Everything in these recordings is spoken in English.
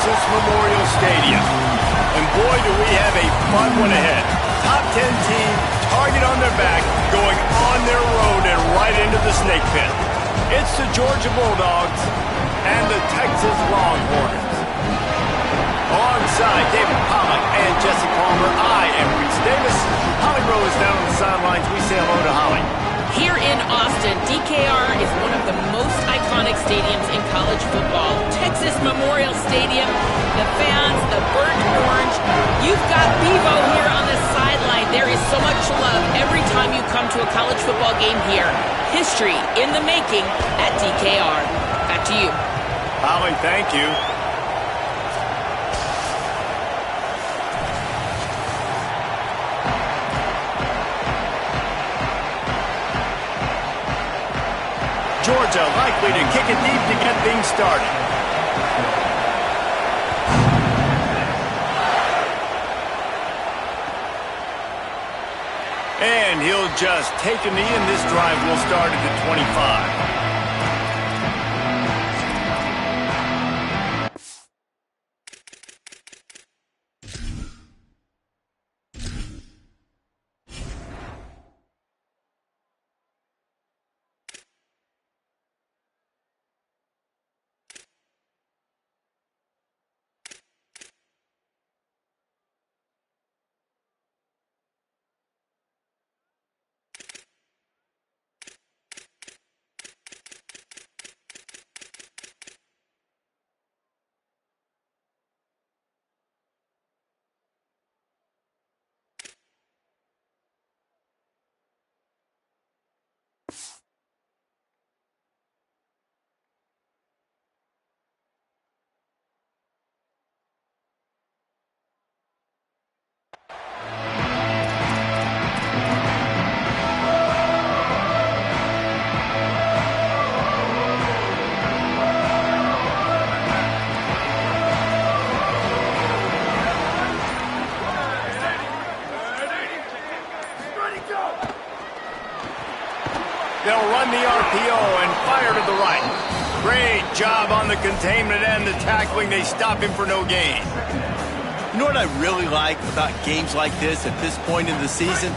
Texas Memorial Stadium. And boy, do we have a fun one ahead. Top 10 team, target on their back, going on their road and right into the snake pit. It's the Georgia Bulldogs and the Texas Longhorns. Alongside David Pollack and Jesse Palmer, I am Reese Davis. Holly Rowe is down on the sidelines. We say hello to Holly. Here in Austin, DKR is one of the most iconic stadiums in college football. Texas Memorial Stadium, the fans, the burnt orange. You've got Bevo here on the sideline. There is so much love every time you come to a college football game here. History in the making at DKR. Back to you. Holly, thank you. Georgia likely to kick it deep to get things started. And he'll just take a knee, and this drive will start at the 25. They'll run the RPO and fire to the right. Great job on the containment and the tackling. They stop him for no gain. You know what I really like about games like this at this point in the season?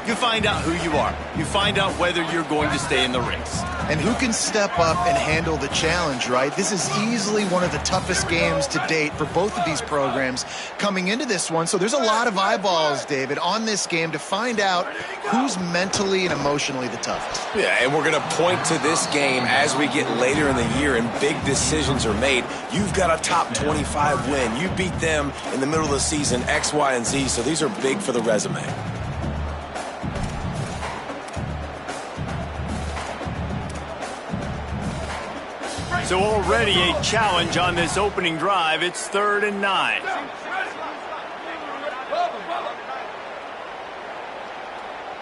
You find out who you are. You find out whether you're going to stay in the race. And who can step up and handle the challenge, right? This is easily one of the toughest games to date for both of these programs coming into this one. So there's a lot of eyeballs, David, on this game to find out who's mentally and emotionally the toughest. Yeah, and we're going to point to this game as we get later in the year and big decisions are made. You've got a top 25 win. You beat them in the middle of the season, X, Y, and Z, so these are big for the resume. So already a challenge on this opening drive. It's 3rd and 9.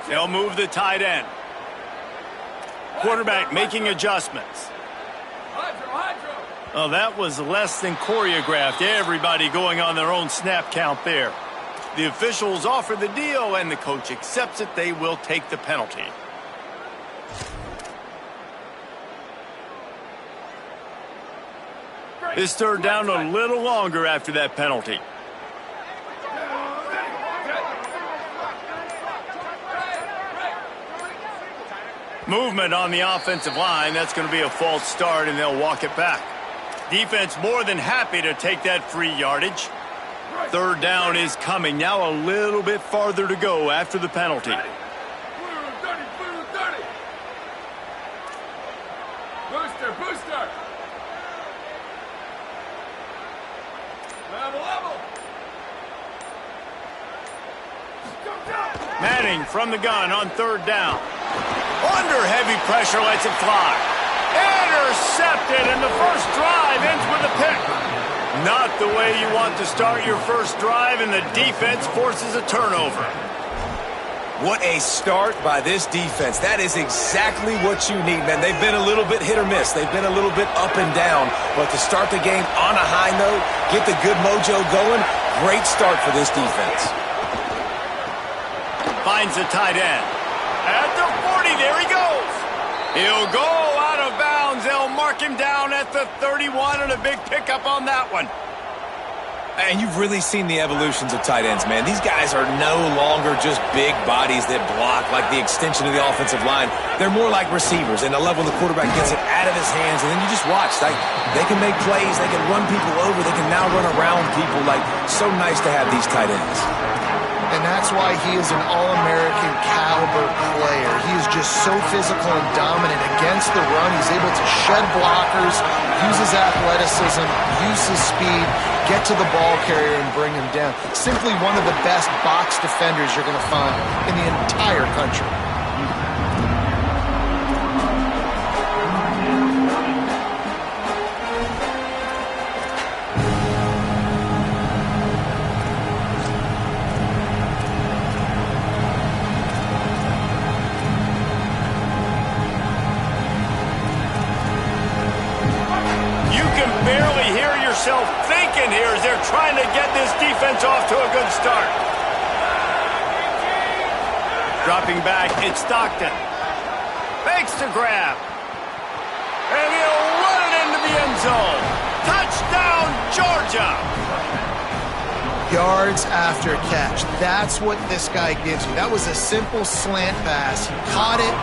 They'll move the tight end. Quarterback making adjustments. Oh, that was less than choreographed. Everybody going on their own snap count there. The officials offer the deal, and the coach accepts it. They will take the penalty. This 3rd down a little longer after that penalty. Movement on the offensive line. That's going to be a false start, and they'll walk it back. Defense more than happy to take that free yardage. 3rd down is coming. Now a little bit farther to go after the penalty. Booster. Manning from the gun on 3rd down. Under heavy pressure, lets it fly. Intercepted, and the first drive ends with a pick. Not the way you want to start your first drive, and the defense forces a turnover. What a start by this defense. That is exactly what you need, man. They've been a little bit hit or miss. They've been a little bit up and down. But to start the game on a high note, get the good mojo going, great start for this defense. Finds the tight end. At the 40, there he goes. He'll go out of bounds. They'll mark him down at the 31, and a big pickup on that one. And you've really seen the evolutions of tight ends, man. These guys are no longer just big bodies that block like the extension of the offensive line. They're more like receivers, and I love when the quarterback gets it out of his hands, and then you just watch. Like, they can make plays, they can run people over, they can now run around people. Like, so nice to have these tight ends. And that's why he is an All-American caliber player. He is just so physical and dominant against the run. He's able to shed blockers, use his athleticism, use his speed, get to the ball carrier and bring him down. Simply one of the best box defenders you're going to find in the entire country. Thinking here as they're trying to get this defense off to a good start. Dropping back, it's Stockton. Fakes to grab. And he'll run it into the end zone. Touchdown, Georgia! Yards after catch. That's what this guy gives you. That was a simple slant pass. He caught it,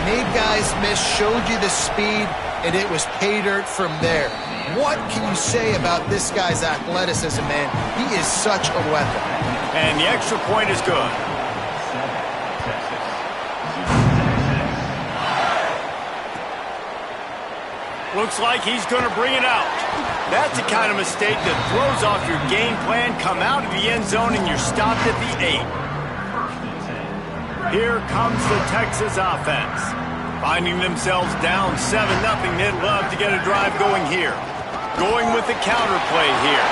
made guys miss, showed you the speed, and it was pay dirt from there. What can you say about this guy's athleticism, man? He is such a weapon. And the extra point is good. Looks like he's going to bring it out. That's the kind of mistake that throws off your game plan. Come out of the end zone and you're stopped at the 8. Here comes the Texas offense. Finding themselves down 7-0, they'd love to get a drive going here. Going with the counter play here.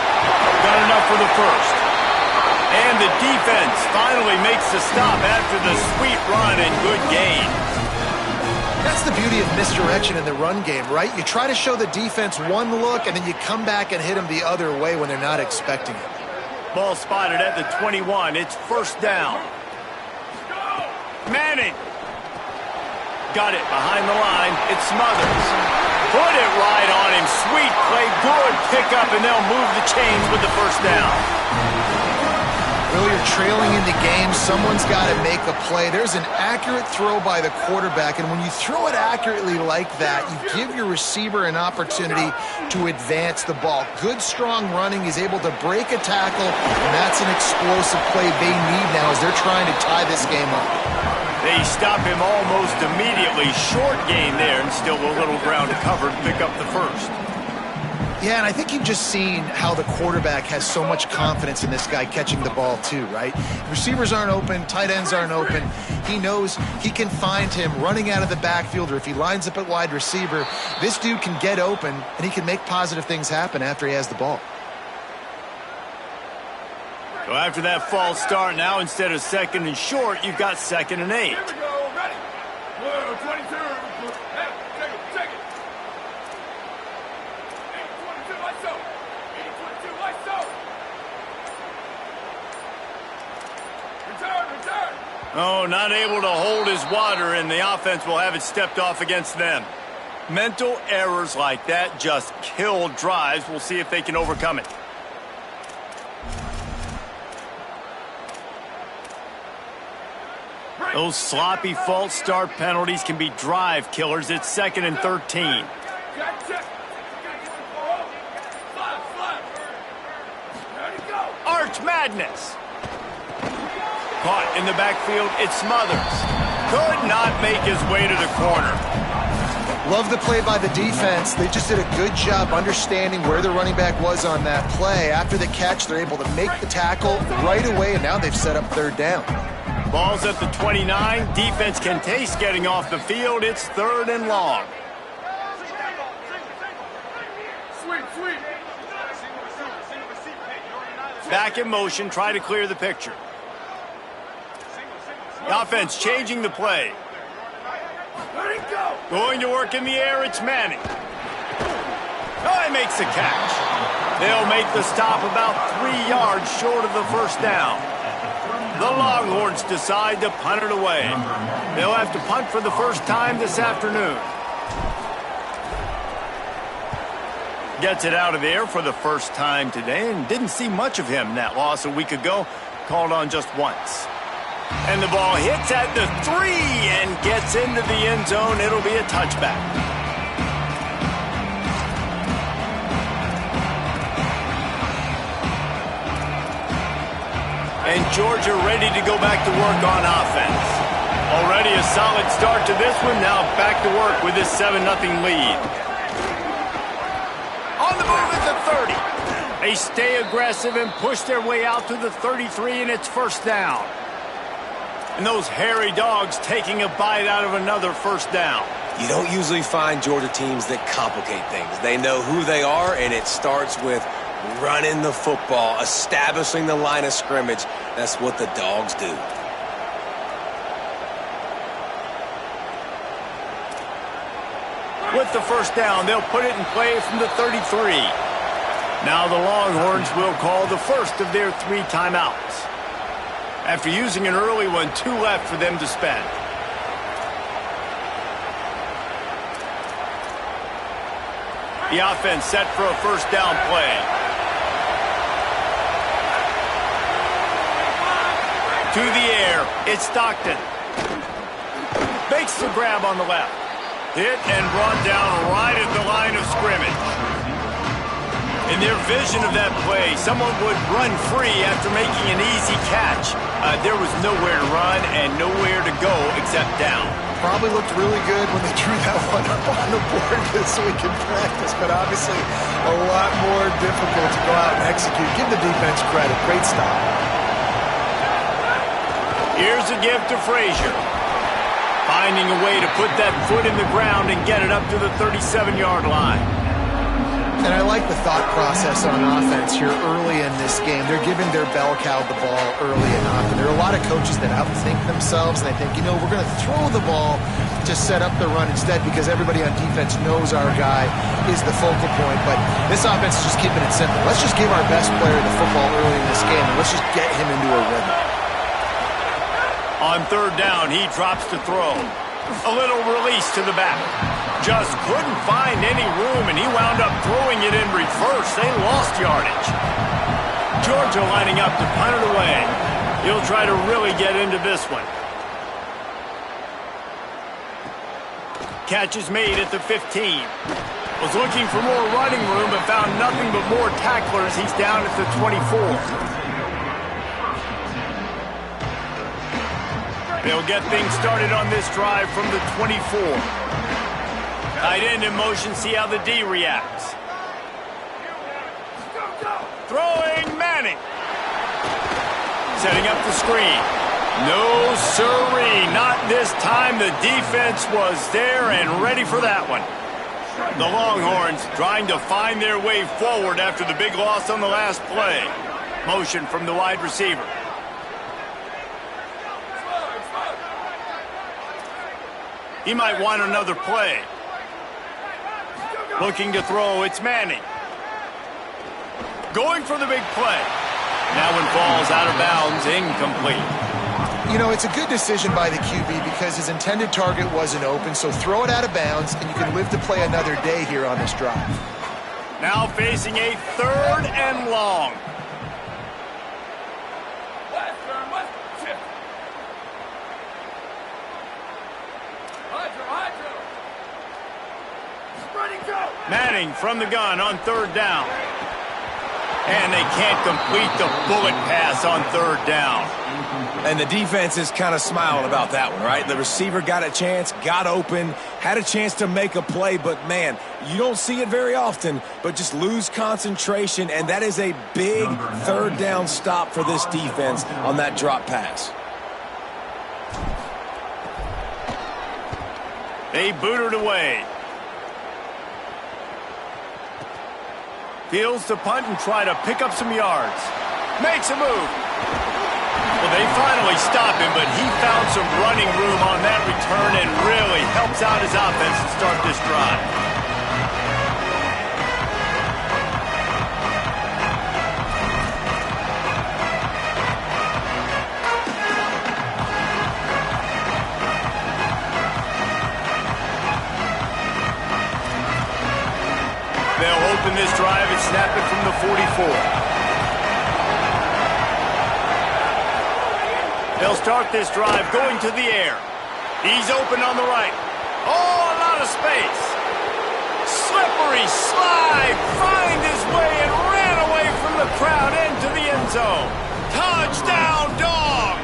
Got enough for the first. And the defense finally makes the stop after the sweet run and good gain. That's the beauty of misdirection in the run game, right? You try to show the defense one look, and then you come back and hit them the other way when they're not expecting it. Ball spotted at the 21. It's first down. Manning. Got it behind the line. It's Smothers. Put it right on him. Sweet play. Good pickup, and they'll move the chains with the first down. Well, you're trailing in the game. Someone's got to make a play. There's an accurate throw by the quarterback, and when you throw it accurately like that, you give your receiver an opportunity to advance the ball. Good, strong running. He's able to break a tackle, and that's an explosive play they need now as they're trying to tie this game up. They stop him almost immediately. Short gain there, and still a little ground to cover to pick up the first. Yeah, and I think you've just seen how the quarterback has so much confidence in this guy catching the ball too, right? Receivers aren't open, tight ends aren't open. He knows he can find him running out of the backfield, or if he lines up at wide receiver, this dude can get open, and he can make positive things happen after he has the ball. So after that false start, now instead of 2nd and short, you've got 2nd and 8. Here we go, ready? 22. Hey, take it. 8-22, let's go. 8-22, let's go. Return. Oh, not able to hold his water, and the offense will have it stepped off against them. Mental errors like that just kill drives. We'll see if they can overcome it. Those sloppy false start penalties can be drive killers. It's 2nd and 13. Arch Madness. Caught in the backfield, it's Smothers. Could not make his way to the corner. Love the play by the defense. They just did a good job understanding where the running back was on that play. After the catch, they're able to make the tackle right away, and now they've set up 3rd down. Ball's at the 29. Defense can taste getting off the field. It's 3rd and long. Sweet. Back in motion, try to clear the picture. The offense changing the play. Let it go. Going to work in the air, it's Manning. Oh, he makes the catch. They'll make the stop about 3 yards short of the first down. The Longhorns decide to punt it away. They'll have to punt for the first time this afternoon. Gets it out of the air for the first time today and didn't see much of him. That loss a week ago, called on just once. And the ball hits at the 3 and gets into the end zone. It'll be a touchback. And Georgia ready to go back to work on offense. Already a solid start to this one. Now back to work with this 7-0 lead. On the move at the 30. They stay aggressive and push their way out to the 33, and it's first down. And those hairy dogs taking a bite out of another first down. You don't usually find Georgia teams that complicate things. They know who they are, and it starts with running the football, establishing the line of scrimmage. That's what the dogs do. With the first down, they'll put it in play from the 33. Now the Longhorns will call the first of their 3 timeouts. After using an early one, 2 left for them to spend. The offense set for a first down play. To the air, it's Stockton. Makes the grab on the left. Hit and brought down right at the line of scrimmage. In their vision of that play, someone would run free after making an easy catch. There was nowhere to run and nowhere to go except down. Probably looked really good when they drew that one up on the board so we can practice, but obviously a lot more difficult to go out and execute. Give the defense credit. Great stop. Here's a give to Frazier. Finding a way to put that foot in the ground and get it up to the 37-yard line. And I like the thought process on offense here early in this game. They're giving their bell cow the ball early enough. And there are a lot of coaches that outthink themselves, and they think, you know, we're going to throw the ball to set up the run instead because everybody on defense knows our guy is the focal point. But this offense is just keeping it simple. Let's just give our best player the football early in this game, and let's just get him into a rhythm. On third down, he drops to throw. A little release to the back. Just couldn't find any room, and he wound up throwing it in reverse. They lost yardage. Georgia lining up to punt it away. He'll try to really get into this one. Catch is made at the 15. Was looking for more running room, but found nothing but more tacklers. He's down at the 24. They'll get things started on this drive from the 24. Tight end in motion, see how the D reacts. Throwing Manning. Setting up the screen. No siree, not this time. The defense was there and ready for that one. The Longhorns trying to find their way forward after the big loss on the last play. Motion from the wide receiver. He might want another play. Looking to throw, it's Manning. Going for the big play. That one falls out of bounds, incomplete. You know, it's a good decision by the QB because his intended target wasn't open, so throw it out of bounds, and you can live to play another day here on this drive. Now facing a 3rd and long. Manning from the gun on 3rd down. And they can't complete the bullet pass on 3rd down. And the defense is kind of smiling about that one, right? The receiver got a chance, got open, had a chance to make a play, but man, you don't see it very often, but just lose concentration, and that is a big 3rd down stop for this defense on that drop pass. They boot it away. Fields to punt and try to pick up some yards. Makes a move. Well, they finally stop him, but he found some running room on that return and really helps out his offense to start this drive. They'll open this drive and snap it from the 44. They'll start this drive going to the air. He's open on the right. Oh, a lot of space. Slippery slide. Find his way and ran away from the crowd into the end zone. Touchdown, Dogs!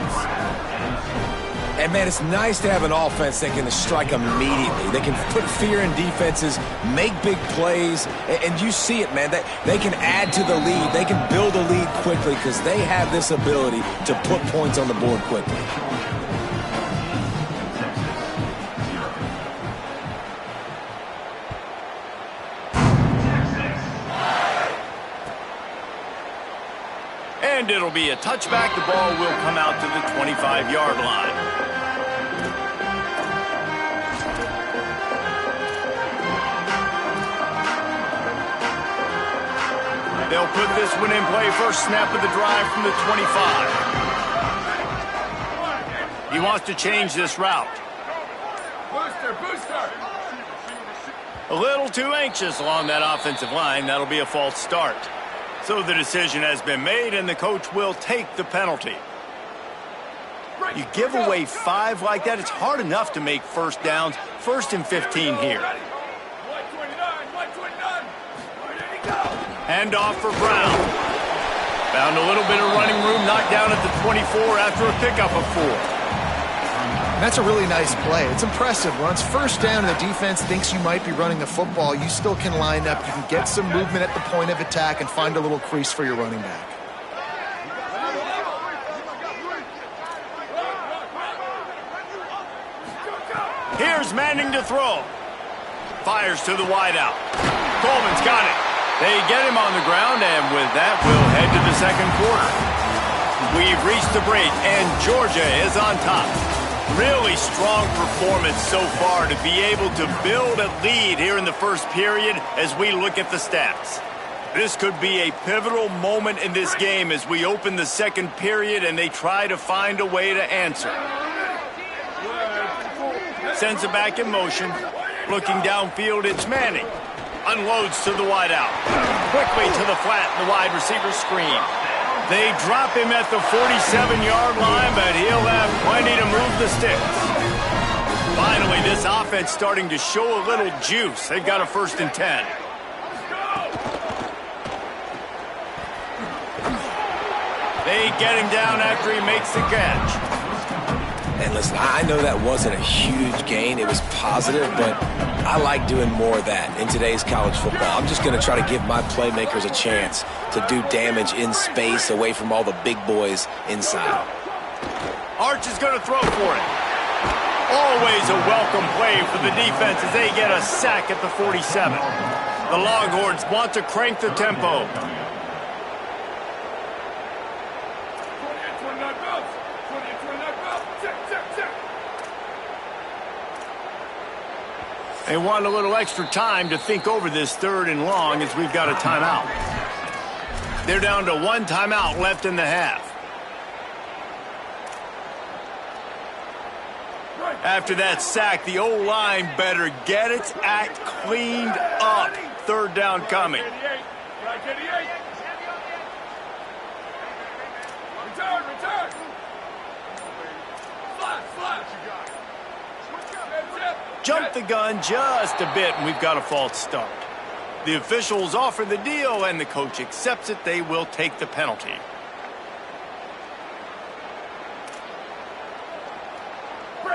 And, man, it's nice to have an offense that can strike immediately. They can put fear in defenses, make big plays, and you see it, man. They can add to the lead. They can build a lead quickly because they have this ability to put points on the board quickly. And it'll be a touchback. The ball will come out to the 25-yard line. They'll put this one in play. First snap of the drive from the 25. He wants to change this route. Booster, booster. A little too anxious along that offensive line. That'll be a false start. So the decision has been made, and the coach will take the penalty. You give away 5 like that, it's hard enough to make first downs. 1st and 15 here. 129. There you go. Hand off for Brown. Found a little bit of running room, knocked down at the 24 after a pickup of 4. That's a really nice play. It's impressive. When it's first down and the defense thinks you might be running the football, you still can line up. You can get some movement at the point of attack and find a little crease for your running back. Here's Manning to throw. Fires to the wideout. Coleman's got it. They get him on the ground, and with that, we'll head to the second quarter. We've reached the break, and Georgia is on top. Really strong performance so far to be able to build a lead here in the first period as we look at the stats. This could be a pivotal moment in this game as we open the second period and they try to find a way to answer. Sends it back in motion. Looking downfield, it's Manning. Unloads to the wideout. Quickly to the flat, the wide receiver screen. They drop him at the 47-yard line, but he'll have plenty to move the sticks. Finally, this offense starting to show a little juice. They've got a 1st and 10. They get him down after he makes the catch. And listen, I know that wasn't a huge gain. It was positive, but I like doing more of that in today's college football. I'm just going to try to give my playmakers a chance to do damage in space away from all the big boys inside. Arch is going to throw for it. Always a welcome play for the defense as they get a sack at the 47. The Longhorns want to crank the tempo. They want a little extra time to think over this 3rd and long as we've got a timeout. They're down to 1 timeout left in the half. After that sack, the O-line better get its act cleaned up. 3rd down coming. Return. Flash. Jump the gun just a bit, and we've got a false start. The officials offer the deal, and the coach accepts it. They will take the penalty.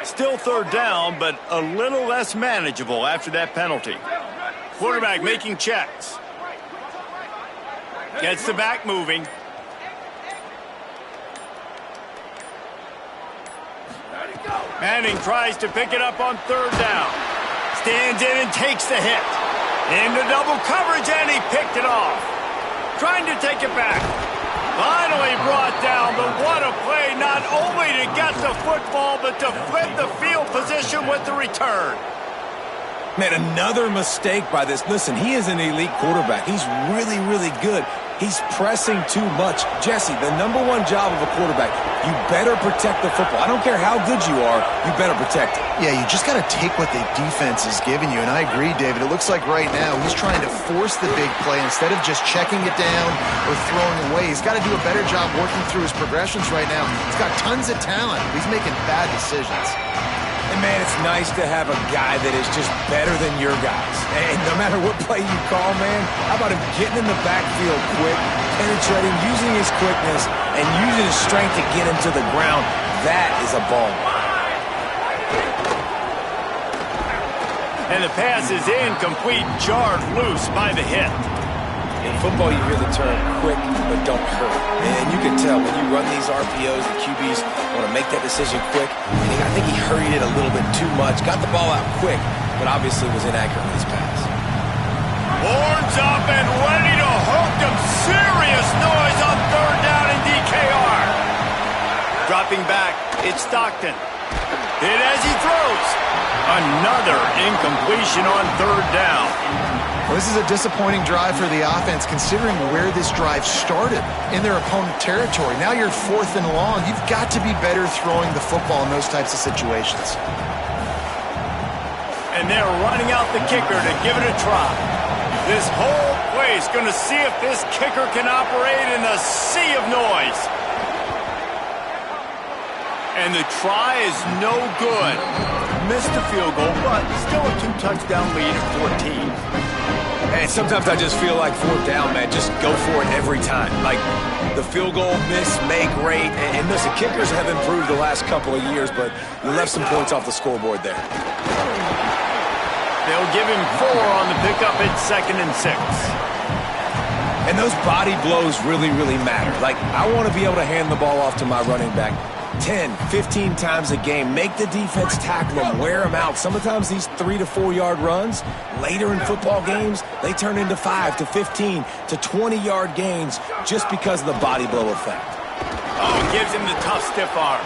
Still 3rd down, but a little less manageable after that penalty. Quarterback making checks. Gets the back moving. Manning tries to pick it up on 3rd down. Stands in and takes the hit. Into double coverage, and he picked it off. Trying to take it back. Finally brought down, but what a play, not only to get the football, but to flip the field position with the return. Man, another mistake by this. Listen, he is an elite quarterback. He's really, really good. He's pressing too much. Jesse, the #1 job of a quarterback, you better protect the football. I don't care how good you are, you better protect it. Yeah, you just got to take what the defense is giving you. And I agree, David. It looks like right now he's trying to force the big play instead of just checking it down or throwing away. He's got to do a better job working through his progressions right now. He's got tons of talent. He's making bad decisions. And, man, it's nice to have a guy that is just better than your guys. And no matter what play you call, man, how about him getting in the backfield quick, penetrating, using his quickness, and using his strength to get him to the ground? That is a ball. And the pass is incomplete, jarred loose by the hit. In football, you hear the term quick, but don't hurt. And you can tell when you run these RPOs, the QBs want to make that decision quick. And I think he hurried it a little bit too much, got the ball out quick, but obviously was inaccurate with his pass. Horns up and ready to hook them. Serious noise on 3rd down in DKR. Dropping back, it's Stockton. Hit as he throws. Another incompletion on 3rd down. Well, this is a disappointing drive for the offense, considering where this drive started in their opponent territory. Now you're 4th and long. You've got to be better throwing the football in those types of situations. And they're running out the kicker to give it a try. This whole place going to see if this kicker can operate in the sea of noise. And the try is no good. Missed the field goal, but still a 2-touchdown lead at 14. And sometimes I just feel like 4th down, man, just go for it every time. Like the field goal miss, make rate. And listen, kickers have improved the last couple of years, but you left some points off the scoreboard there. They'll give him 4 on the pickup at 2nd and 6. And those body blows really, really matter. Like, I want to be able to hand the ball off to my running back 10, 15 times a game. Make the defense tackle them, wear them out. Sometimes these 3 to 4 yard runs, later in football games, they turn into 5 to 15 to 20 yard gains just because of the body blow effect. Oh, gives him the tough stiff arm.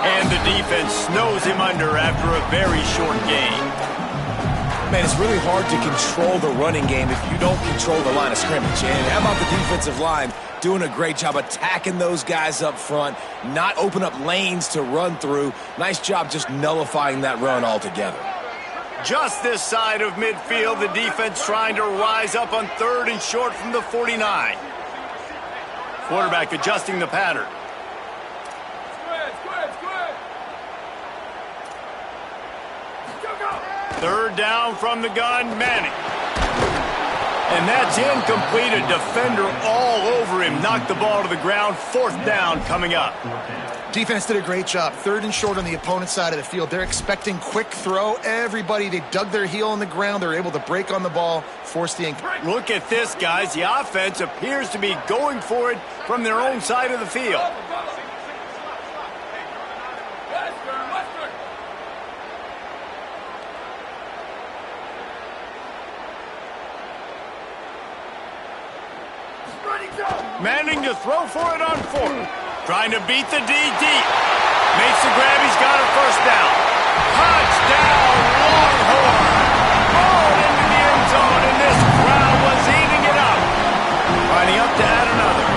And the defense snows him under after a very short gain. Man, it's really hard to control the running game if you don't control the line of scrimmage. And how about the defensive line doing a great job attacking those guys up front, not open up lanes to run through. Nice job just nullifying that run altogether. Just this side of midfield, the defense trying to rise up on 3rd and short from the 49. Quarterback adjusting the pattern. Third down from the gun, Manning. And that's incomplete. A defender all over him. Knocked the ball to the ground. 4th down coming up. Defense did a great job. 3rd and short on the opponent's side of the field. They're expecting quick throw. Everybody, they dug their heel on the ground. They're able to break on the ball, force the incompletion. Look at this, guys. The offense appears to be going for it from their own side of the field. Manning to throw for it on 4th. Trying to beat the D deep. Makes the grab. He's got a 1st down. Touchdown, Longhorn. Ball into the end zone, and this crowd was eating it up. Lining up to add another.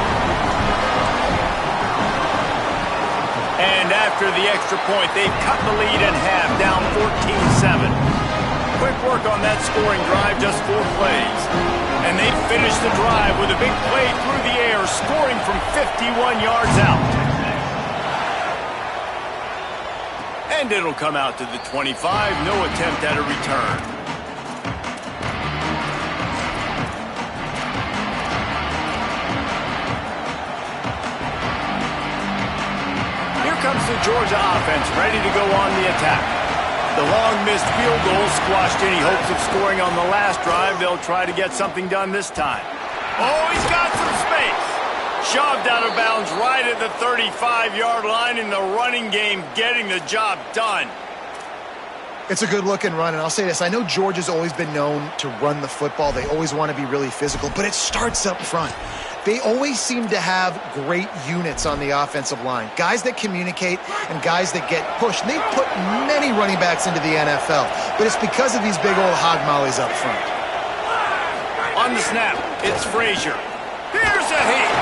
And after the extra point, they've cut the lead in half, down 14-7. Quick work on that scoring drive, just 4 plays. And they finished the drive with a big play through the air, scoring from 51 yards out. And it'll come out to the 25, no attempt at a return. Here comes the Georgia offense, ready to go on the attack. The long missed field goal squashed any hopes of scoring on the last drive. They'll try to get something done this time. Oh, he's got some space. Shoved out of bounds right at the 35-yard line in the running game, getting the job done. It's a good-looking run, and I'll say this. I know Georgia's always been known to run the football. They always want to be really physical, but it starts up front. they always seem to have great units on the offensive line. Guys that communicate and guys that get pushed. And they've put many running backs into the NFL, but it's because of these big old hog mollies up front. On the snap, it's Frazier. Here's a heat.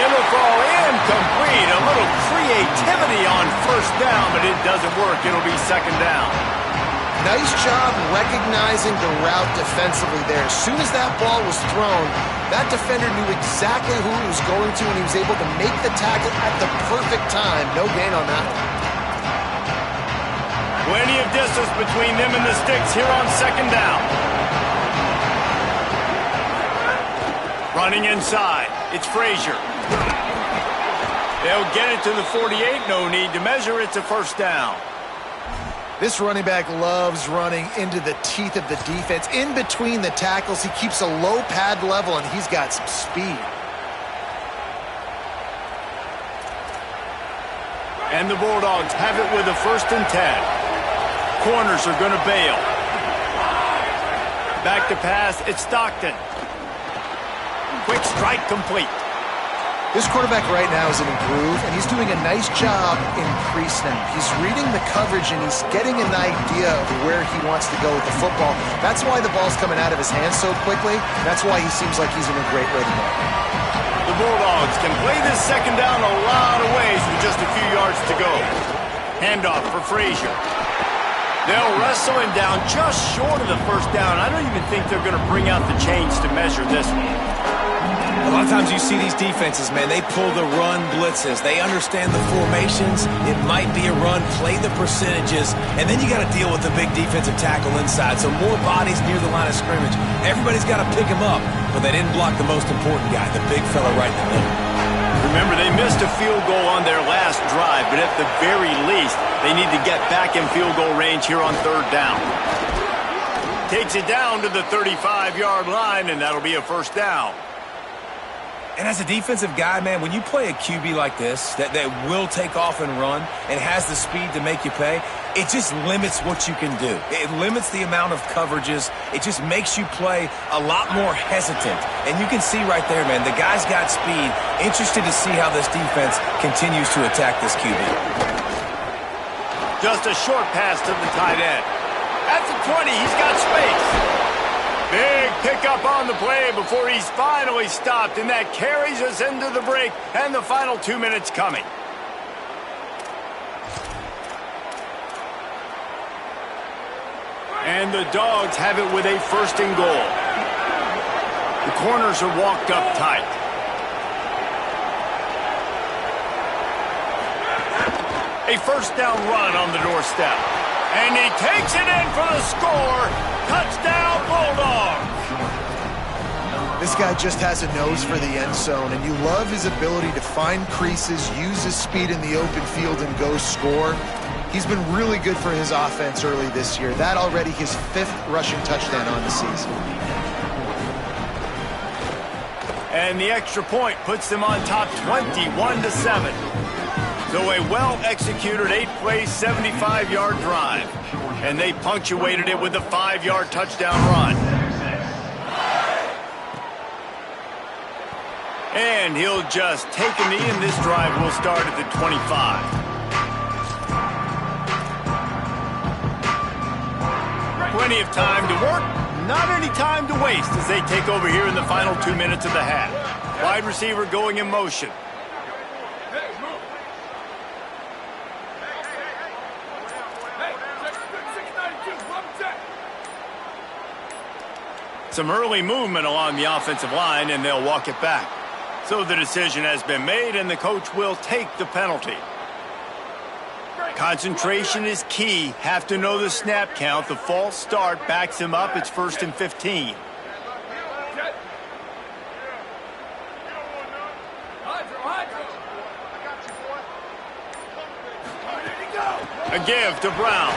It'll fall incomplete. A little creativity on first down, but it doesn't work. It'll be second down. Nice job recognizing the route defensively there. As soon as that ball was thrown, that defender knew exactly who he was going to, and he was able to make the tackle at the perfect time. No gain on that one. Plenty of distance between them and the sticks here on second down. Running inside, it's Frazier. They'll get it to the 48, no need to measure, it's a first down. This running back loves running into the teeth of the defense. In between the tackles, he keeps a low pad level, and he's got some speed. And the Bulldogs have it with a 1st and 10. Corners are going to bail. Back to pass, it's Stockton. Quick strike complete. This quarterback right now is in a groove, and he's doing a nice job increasing them. He's reading the coverage, and he's getting an idea of where he wants to go with the football. That's why the ball's coming out of his hands so quickly. That's why he seems like he's in a great way to go. The Bulldogs can play this second down a lot of ways with just a few yards to go. Handoff for Frazier. They'll wrestle him down just short of the first down. I don't even think they're going to bring out the chains to measure this one. A lot of times you see these defenses, man, they pull the run blitzes. They understand the formations. It might be a run, play the percentages, and then you got to deal with the big defensive tackle inside. So more bodies near the line of scrimmage. Everybody's got to pick him up, but they didn't block the most important guy, the big fella right in the middle. Remember, they missed a field goal on their last drive, but at the very least, they need to get back in field goal range here on third down. Takes it down to the 35-yard line, and that'll be a first down. And as a defensive guy, man, when you play a QB like this that will take off and run and has the speed to make you pay, it just limits what you can do. It limits the amount of coverages. It just makes you play a lot more hesitant. And you can see right there, man, the guy's got speed. Interested to see how this defense continues to attack this QB. Just a short pass to the tight end. At the 20, he's got space. Big pickup on the play before he's finally stopped, and that carries us into the break and the final 2 minutes coming. And the Dogs have it with a 1st and goal. The corners are walked up tight. A first down run on the doorstep. And he takes it in for the score. Touchdown, Bulldogs. This guy just has a nose for the end zone, and you love his ability to find creases, use his speed in the open field, and go score. He's been really good for his offense early this year. That already his 5th rushing touchdown on the season. And the extra point puts them on top 21-7. So a well-executed 8-play, 75-yard drive. And they punctuated it with a 5-yard touchdown run. And he'll just take a knee, and this drive will start at the 25. Plenty of time to work, not any time to waste as they take over here in the final 2 minutes of the half. Wide receiver going in motion. Some early movement along the offensive line, and they'll walk it back. So the decision has been made, and the coach will take the penalty. Concentration is key. Have to know the snap count. The false start backs him up. It's 1st and 15. A give to Brown.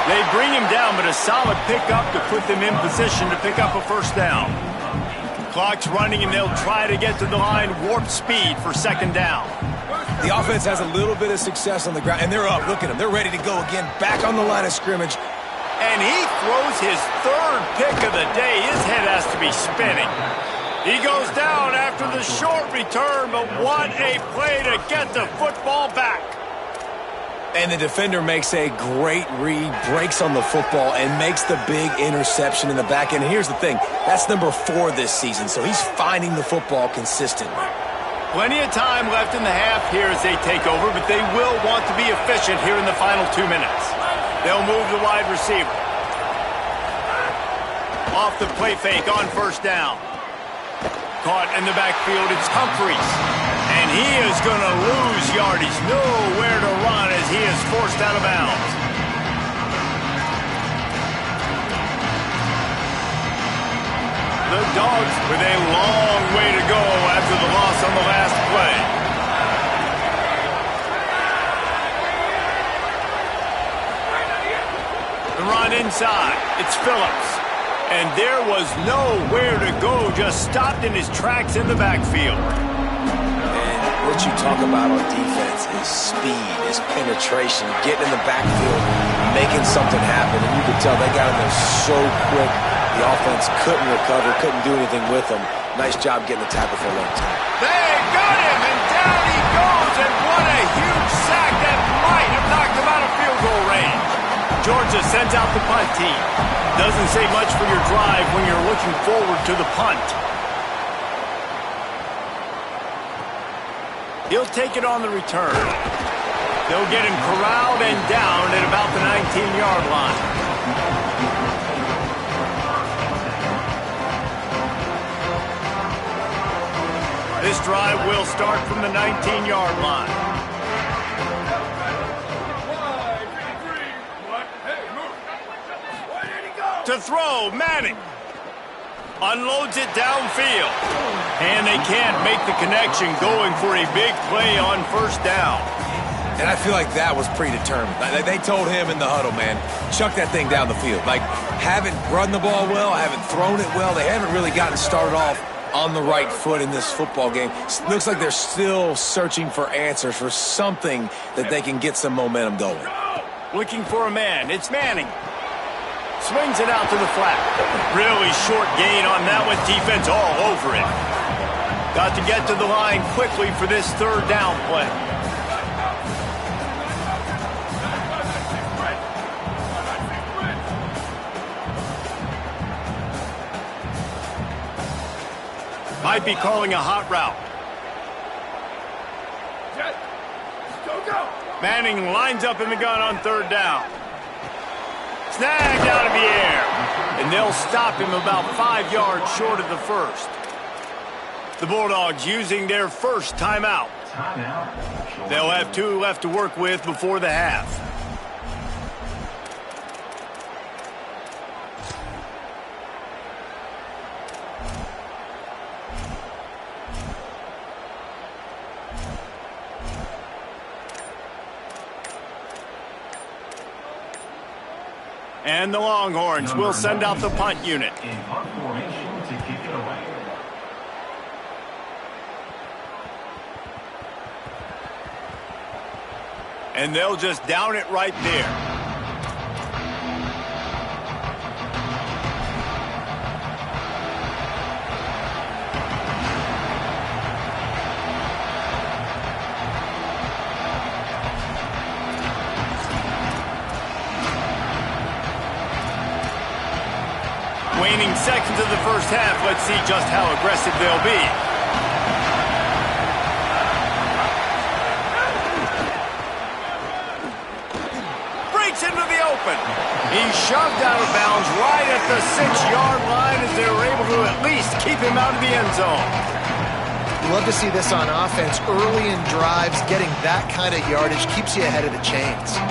They bring him down, but a solid pickup to put them in position to pick up a first down. Clock's running, and they'll try to get to the line. Warp speed for second down. The offense has a little bit of success on the ground, and they're up. Look at them. They're ready to go again, back on the line of scrimmage. And he throws his 3rd pick of the day. His head has to be spinning. He goes down after the short return, but what a play to get the football back. And the defender makes a great read, breaks on the football, and makes the big interception in the back end. And here's the thing, that's number 4 this season, so he's finding the football consistently. Plenty of time left in the half here as they take over, but they will want to be efficient here in the final 2 minutes. They'll move the wide receiver. Off the play fake on first down. Caught in the backfield, it's Humphries. And he is going to lose yardage. Nowhere to run as he is forced out of bounds. The Dogs with a long way to go after the loss on the last play. The run inside. It's Phillips. And there was nowhere to go, just stopped in his tracks in the backfield. And what you talk about on defense is speed, is penetration, getting in the backfield, making something happen. And you could tell they got in there so quick. The offense couldn't recover, couldn't do anything with them. Nice job getting the tackle for a long time. They got him, and down he goes, and what a huge sack that might have knocked him out of field goal range. Georgia sends out the punt team. Doesn't say much for your drive when you're looking forward to the punt. He'll take it on the return. They'll get him corralled and down at about the 19-yard line. This drive will start from the 19-yard line. To throw, Manning. Unloads it downfield. And they can't make the connection, going for a big play on first down. And I feel like that was predetermined. They told him in the huddle, man, chuck that thing down the field. Like, haven't run the ball well, haven't thrown it well. They haven't really gotten started off on the right foot in this football game. Looks like they're still searching for answers, for something that they can get some momentum going. Looking for a man. It's Manning. Swings it out to the flat. Really short gain on that one. Defense all over it. Got to get to the line quickly for this third down play. Might be calling a hot route. Manning lines up in the gun on third down. Snagged out of the air. And they'll stop him about 5 yards short of the first. The Bulldogs using their first timeout. They'll have 2 left to work with before the half. And the Longhorns will send out the punt unit. In punt formation to kick it away. And they'll just down it right there. Waning seconds of the first half. Let's see just how aggressive they'll be. Breaks into the open. He's shoved out of bounds right at the 6-yard line as they were able to at least keep him out of the end zone. Love to see this on offense. Early in drives, getting that kind of yardage keeps you ahead of the chains.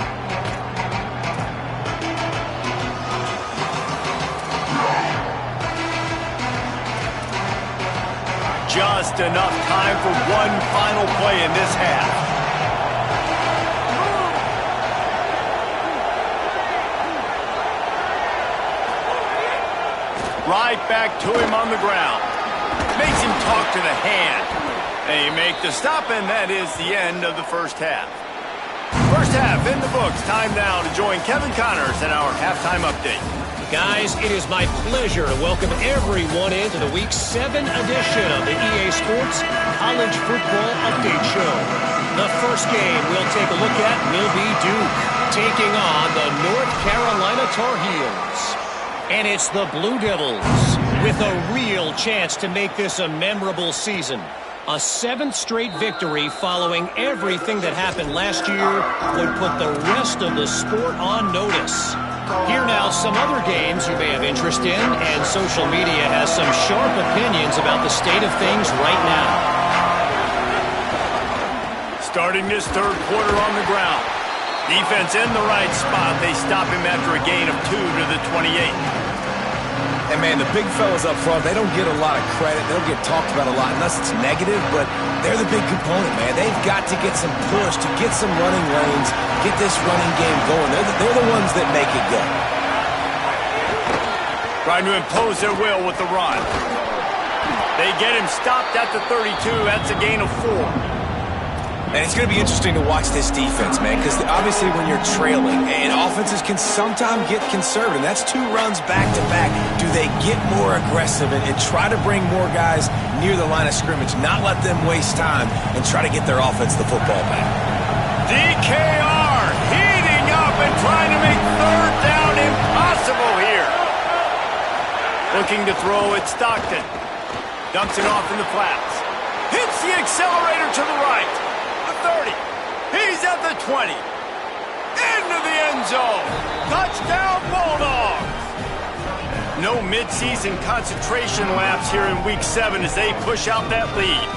Just enough time for one final play in this half. Right back to him on the ground. Makes him talk to the hand. They make the stop, and that is the end of the first half. First First half in the books. Time now to join Kevin Connors in our halftime update. Guys, it is my pleasure to welcome everyone into the Week 7 edition of the EA Sports College Football Update Show. The first game we'll take a look at will be Duke taking on the North Carolina Tar Heels. And it's the Blue Devils with a real chance to make this a memorable season. A 7th straight victory following everything that happened last year would put the rest of the sport on notice. Here now some other games you may have interest in, and social media has some sharp opinions about the state of things right now. Starting this third quarter on the ground. Defense in the right spot. They stop him after a gain of 2 to the 28. And, man, the big fellas up front, they don't get a lot of credit. They don't get talked about a lot unless it's negative, but they're the big component, man. They've got to get some push, to get some running lanes, get this running game going. They're the ones that make it go. Trying to impose their will with the run. They get him stopped at the 32. That's a gain of 4. And it's going to be interesting to watch this defense, man, because obviously when you're trailing, and offenses can sometimes get conservative, and that's 2 runs back-to-back. Do they get more aggressive and try to bring more guys near the line of scrimmage, not let them waste time, and try to get their offense the football back? DKR heating up and trying to make third down impossible here. Looking to throw at Stockton. Dumps it off in the flats. Hits the accelerator to the right. 30. He's at the 20. Into the end zone. Touchdown, Bulldogs. No midseason concentration lapse here in Week 7 as they push out that lead.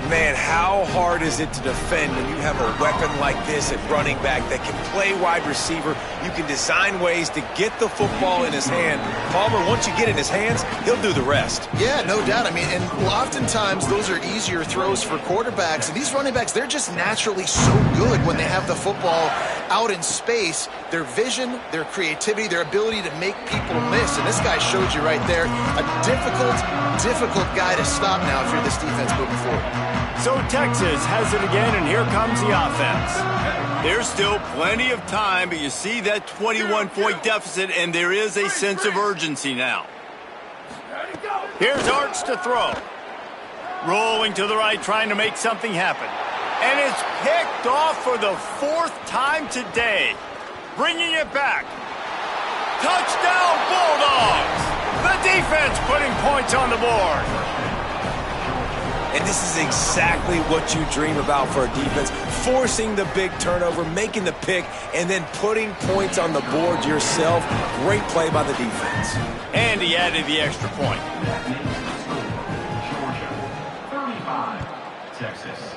Man, how hard is it to defend when you have a weapon like this at running back that can play wide receiver? You can design ways to get the football in his hand. Palmer, once you get it in his hands, he'll do the rest. Yeah, no doubt. I mean, and oftentimes those are easier throws for quarterbacks. And these running backs, they're just naturally so good when they have the football out in space. Their vision, their creativity, their ability to make people miss. And this guy showed you right there, a difficult guy to stop now if you're this defense moving forward. So Texas has it again, and here comes the offense. There's still plenty of time, but you see that 21-point deficit, and there is a sense of urgency now. Here's Arch to throw. Rolling to the right, trying to make something happen. And it's picked off for the 4th time today. Bringing it back. Touchdown, Bulldogs! The defense putting points on the board. And this is exactly what you dream about for a defense. Forcing the big turnover, making the pick, and then putting points on the board yourself. Great play by the defense. And he added the extra point. Georgia, 35. Texas, 6.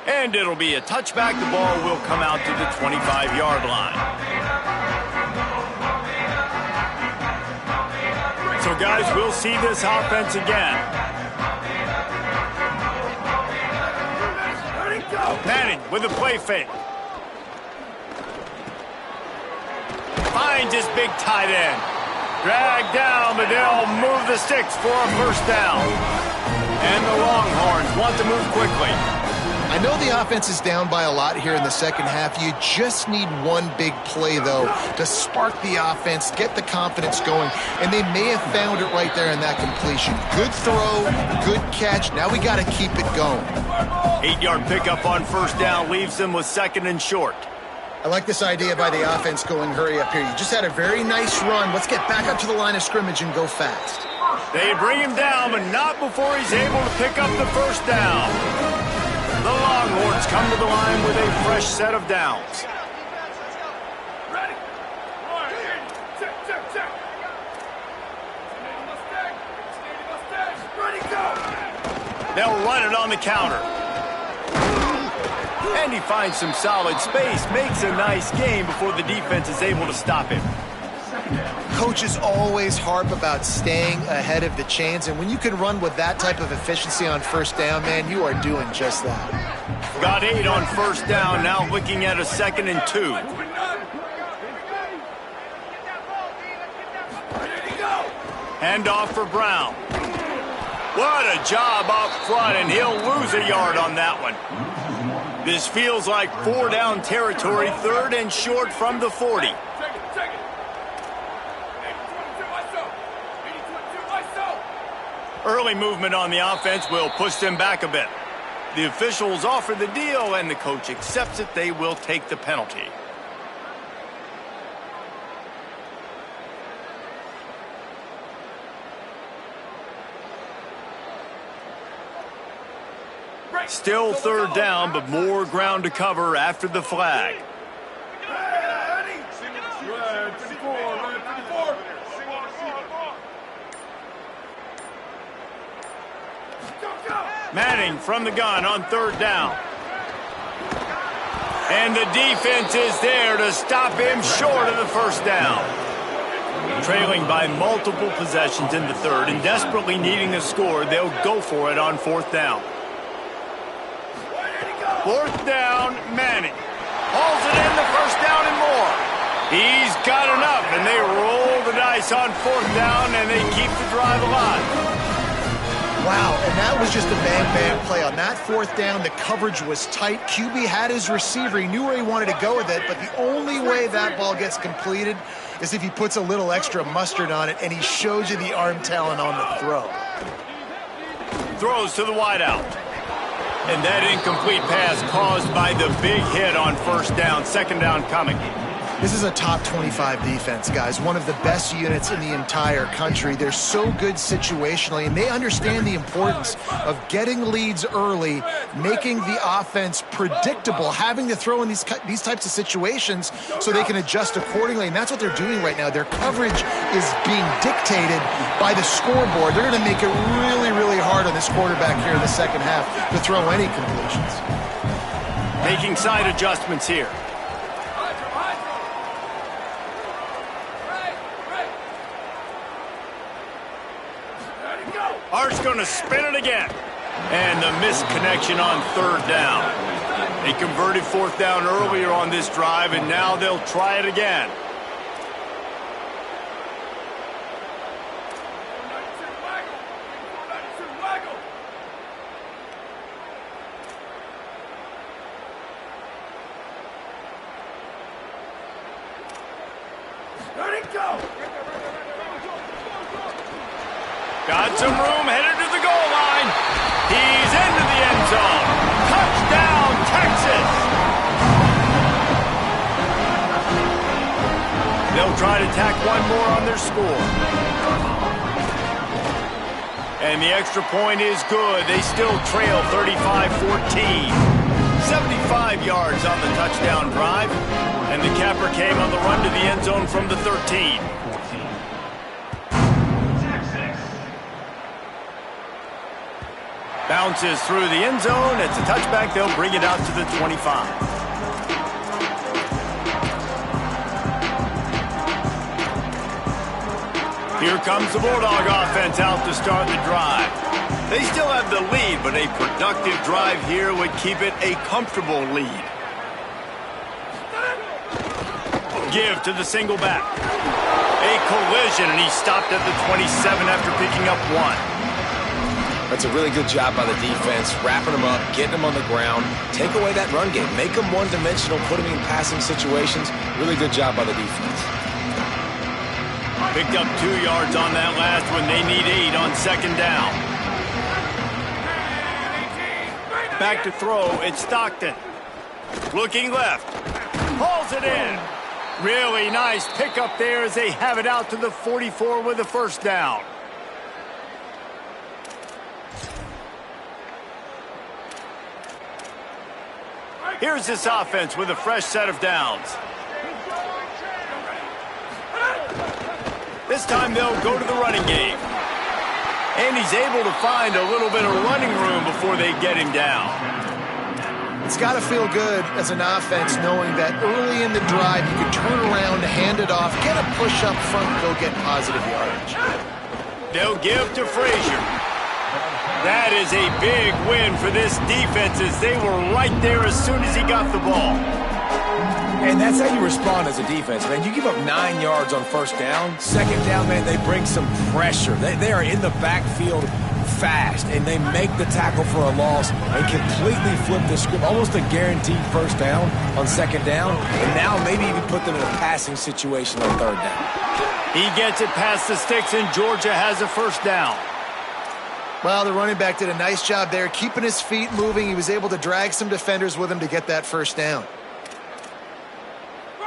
And it'll be a touchback. The ball will come out to the 25-yard line. So, guys, we'll see this offense again. Manning with a play fake. Finds his big tight end. Dragged down, but they'll move the sticks for a first down. And the Longhorns want to move quickly. I know the offense is down by a lot here in the second half. You just need one big play, though, to spark the offense, get the confidence going, and they may have found it right there in that completion. Good throw, good catch. Now we got to keep it going. 8-yard pickup on first down leaves them with 2nd and short. I like this idea by the offense going hurry up here. You just had a very nice run. Let's get back up to the line of scrimmage and go fast. They bring him down, but not before he's able to pick up the first down. The Longhorns come to the line with a fresh set of downs. Ready? Check. Ready, go. They'll run it on the counter. And he finds some solid space, makes a nice game before the defense is able to stop him. Coaches always harp about staying ahead of the chains, and when you can run with that type of efficiency on first down, man, you are doing just that. Got 8 on first down, now looking at a 2nd and 2. Handoff for Brown. What a job up front, and he'll lose a yard on that one. This feels like 4-down territory, 3rd and short from the 40. Take it. 80-22, ISO. 80-22, ISO. Early movement on the offense will push them back a bit. The officials offer the deal, and the coach accepts it. They will take the penalty. Still 3rd down, but more ground to cover after the flag. Manning from the gun on 3rd down. And the defense is there to stop him short of the 1st down. Trailing by multiple possessions in the 3rd and desperately needing a score, they'll go for it on 4th down. 4th down, Manning. Hauls it in, the 1st down and more. He's got enough, and they roll the dice on 4th down, and they keep the drive alive. Wow, and that was just a man-man play. On that 4th down, the coverage was tight. QB had his receiver. He knew where he wanted to go with it, but the only way that ball gets completed is if he puts a little extra mustard on it, and he shows you the arm talent on the throw. Throws to the wideout. And that incomplete pass caused by the big hit on 1st down. 2nd down coming. This is a top 25 defense, guys. One of the best units in the entire country. They're so good situationally, and they understand the importance of getting leads early, making the offense predictable, having to throw in these types of situations so they can adjust accordingly. And that's what they're doing right now. Their coverage is being dictated by the scoreboard. They're going to make it really, really hard on this quarterback here in the 2nd half to throw any completions. Making side adjustments here. Art's going to spin it again. And the missed connection on 3rd down. They converted 4th down earlier on this drive, and now they'll try it again. Got some room, headed to the goal line. He's into the end zone. Touchdown, Texas! They'll try to tack one more on their score. And the extra point is good. They still trail 35-14. 75 yards on the touchdown drive. And the capper came on the run to the end zone from the 13. Bounces through the end zone. It's a touchback. They'll bring it out to the 25. Here comes the Bulldog offense out to start the drive. They still have the lead, but a productive drive here would keep it a comfortable lead. Give to the single back. A collision, and he stopped at the 27 after picking up 1. That's a really good job by the defense, wrapping them up, getting them on the ground, take away that run game, make them one-dimensional, put them in passing situations. Really good job by the defense. Picked up 2 yards on that last one. They need 8 on 2nd down. Back to throw. It's Stockton. Looking left. Hauls it in. Really nice pickup there as they have it out to the 44 with a 1st down. Here's this offense with a fresh set of downs. This time they'll go to the running game. And he's able to find a little bit of running room before they get him down. It's got to feel good as an offense knowing that early in the drive you can turn around, hand it off, get a push up front, and go get positive yardage. They'll give to Frazier. That is a big win for this defense as they were right there as soon as he got the ball. And that's how you respond as a defense, man. You give up 9 yards on 1st down. 2nd down, man, they bring some pressure. They are in the backfield fast, and they make the tackle for a loss and completely flip the script. Almost a guaranteed first down on second down, and now maybe even put them in a passing situation on third down. He gets it past the sticks, and Georgia has a first down. Well, the running back did a nice job there, keeping his feet moving. He was able to drag some defenders with him to get that first down.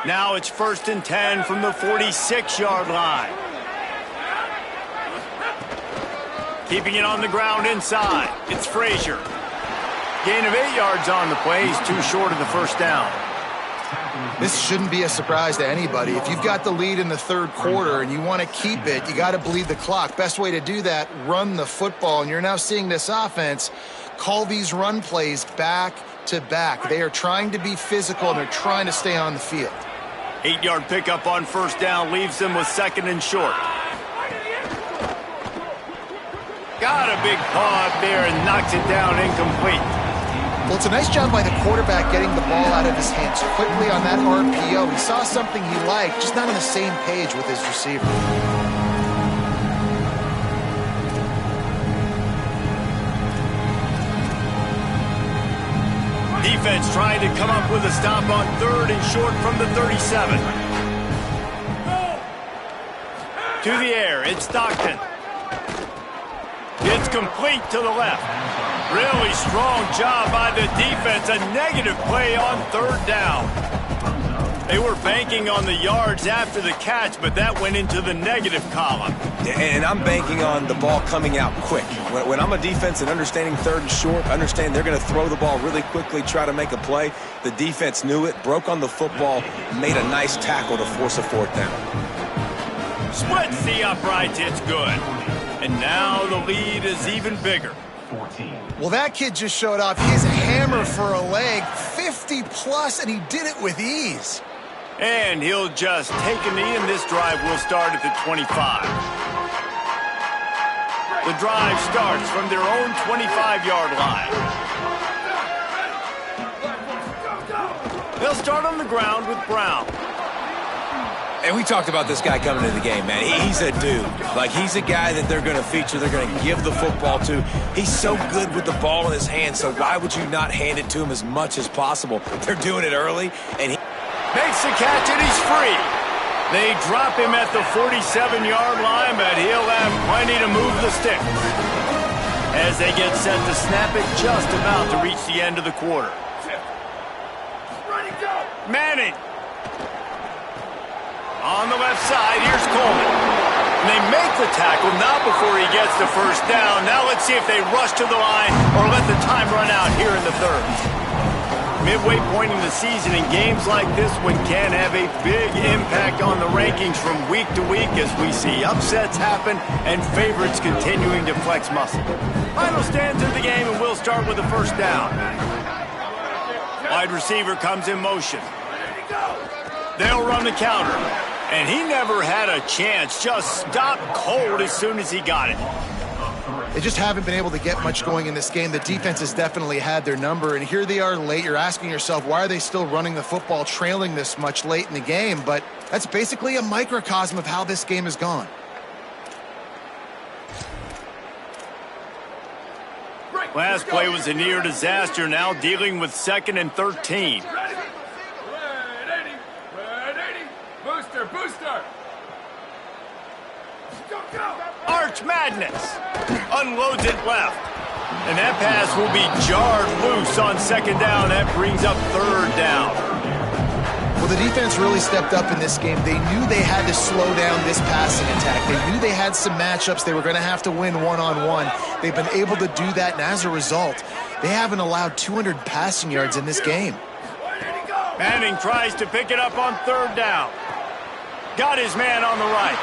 Now it's 1st and 10 from the 46-yard line. Keeping it on the ground inside. It's Frazier. Gain of 8 yards on the play. He's too short of the first down. This shouldn't be a surprise to anybody. If you've got the lead in the third quarter and you want to keep it, you got to bleed the clock. Best way to do that, run the football. And you're now seeing this offense call these run plays back to back. They are trying to be physical, and they're trying to stay on the field. 8-yard pickup on first down leaves them with 2nd and short. Got a big paw up there and knocks it down incomplete. Well, it's a nice job by the quarterback getting the ball out of his hands quickly on that RPO. He saw something he liked, just not on the same page with his receiver. Defense trying to come up with a stop on 3rd and short from the 37. To the air, it's Stockton. It's complete to the left. Really strong job by the defense. A negative play on 3rd down. They were banking on the yards after the catch, but that went into the negative column. And I'm banking on the ball coming out quick. When I'm a defense and understanding 3rd and short, understand they're going to throw the ball really quickly, try to make a play. The defense knew it, broke on the football, made a nice tackle to force a 4th down. Splits the uprights, it's good. And now the lead is even bigger. 14. Well, that kid just showed off his hammer for a leg, 50-plus, and he did it with ease. And he'll just take a knee, and this drive will start at the 25. The drive starts from their own 25-yard line. They'll start on the ground with Brown. And we talked about this guy coming into the game, man. He's a dude. Like, he's a guy that they're going to feature, they're going to give the football to. He's so good with the ball in his hand, so why would you not hand it to him as much as possible? They're doing it early, and he makes the catch, and he's free. They drop him at the 47-yard line, but he'll have plenty to move the stick. As they get set to snap it, just about to reach the end of the quarter. Manning. On the left side, here's Coleman. And they make the tackle, not before he gets the first down. Now let's see if they rush to the line or let the time run out here in the third. Midway point in the season, in games like this one can have a big impact on the rankings from week to week as we see upsets happen and favorites continuing to flex muscle. Final stands of the game, and we'll start with the first down. Wide receiver comes in motion. They'll run the counter. And he never had a chance, just stopped cold as soon as he got it. They just haven't been able to get much going in this game. The defense has definitely had their number, and here they are late. You're asking yourself, why are they still running the football, trailing this much late in the game? But that's basically a microcosm of how this game has gone. Last play was a near disaster, now dealing with 2nd and 13. Booster! Go! Arch Madness unloads it left. And that pass will be jarred loose on 2nd down. That brings up 3rd down. Well, the defense really stepped up in this game. They knew they had to slow down this passing attack. They knew they had some matchups they were going to have to win one-on-one. They've been able to do that, and as a result, they haven't allowed 200 passing yards in this game. Manning tries to pick it up on 3rd down. Got his man on the right.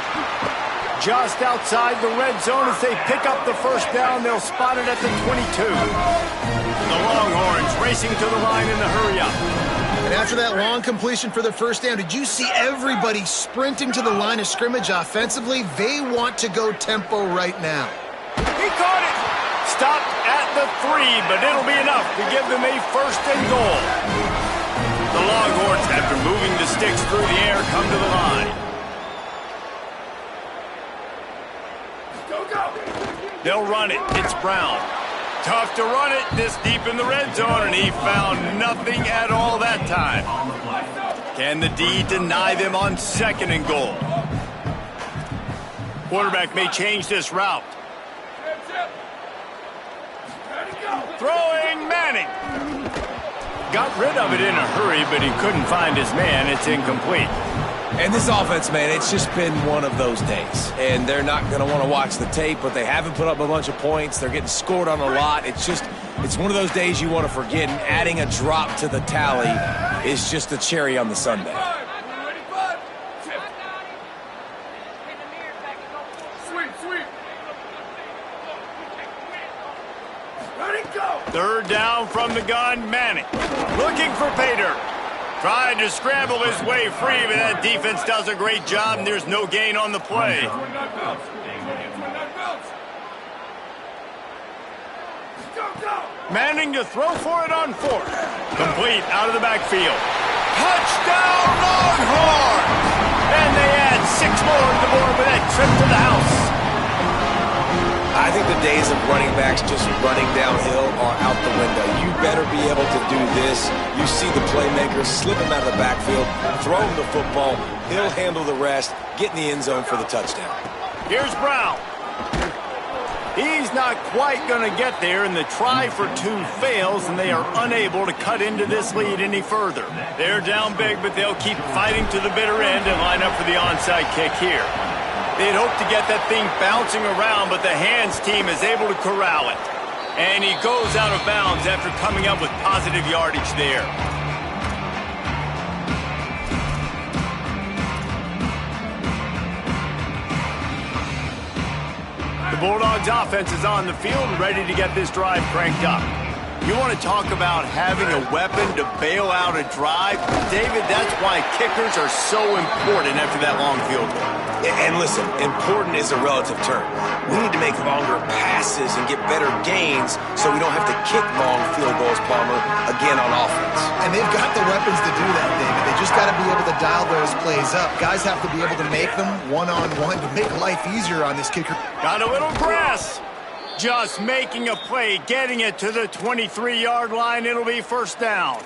Just outside the red zone as they pick up the first down. They'll spot it at the 22. The Longhorns racing to the line in the hurry-up. And after that long completion for the first down, did you see everybody sprinting to the line of scrimmage offensively? They want to go tempo right now. He caught it. Stopped at the 3, but it'll be enough to give them a 1st and goal. The Longhorns, after moving the sticks through the air, come to the line. Go! They'll run it. It's Brown. Tough to run it this deep in the red zone, and he found nothing at all that time. Can the D deny them on 2nd and goal? Quarterback may change this route. Throwing Manning. Got rid of it in a hurry, but he couldn't find his man. It's incomplete. And this offense, man, it's just been one of those days. And they're not going to want to watch the tape, but they haven't put up a bunch of points. They're getting scored on a lot. It's one of those days you want to forget, and adding a drop to the tally is just a cherry on the sundae. Third down from the gun, Manning. Looking for Pater. Trying to scramble his way free, but that defense does a great job, and there's no gain on the play. Manning to throw for it on 4th. Complete out of the backfield. Touchdown, Longhorns! And they add 6 more to the board with that trip to the house. I think the days of running backs just running downhill are out the window. You better be able to do this. You see the playmaker, slip him out of the backfield, throw him the football, he'll handle the rest, get in the end zone for the touchdown. Here's Brown. He's not quite going to get there, and the try for 2 fails, and they are unable to cut into this lead any further. They're down big, but they'll keep fighting to the bitter end and line up for the onside kick here. They'd hoped to get that thing bouncing around, but the hands team is able to corral it. And he goes out of bounds after coming up with positive yardage there. The Bulldogs offense is on the field, ready to get this drive cranked up. You want to talk about having a weapon to bail out a drive? David, that's why kickers are so important after that long field goal. And listen, important is a relative term. We need to make longer passes and get better gains so we don't have to kick long field goals, Palmer, again on offense. And they've got the weapons to do that, David. They just got to be able to dial those plays up. Guys have to be able to make them one-on-one to make life easier on this kicker. Got a little grass. Just making a play, getting it to the 23-yard line. It'll be 1st down.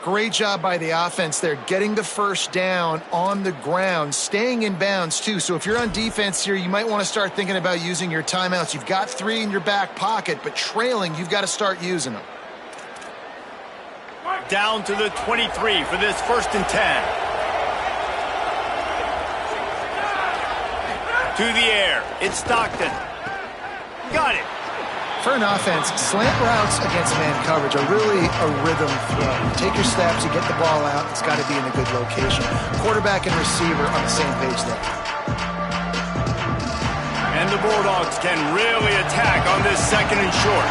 Great job by the offense there, getting the 1st down on the ground, staying in bounds too. So if you're on defense here, you might want to start thinking about using your timeouts. You've got 3 in your back pocket, but trailing, you've got to start using them. Down to the 23 for this 1st and 10. To the air, it's Stockton. Got it. For an offense, slant routes against man coverage are really a rhythm throw. You take your steps, you get the ball out, it's got to be in a good location. Quarterback and receiver on the same page there. And the Bulldogs can really attack on this 2nd and short.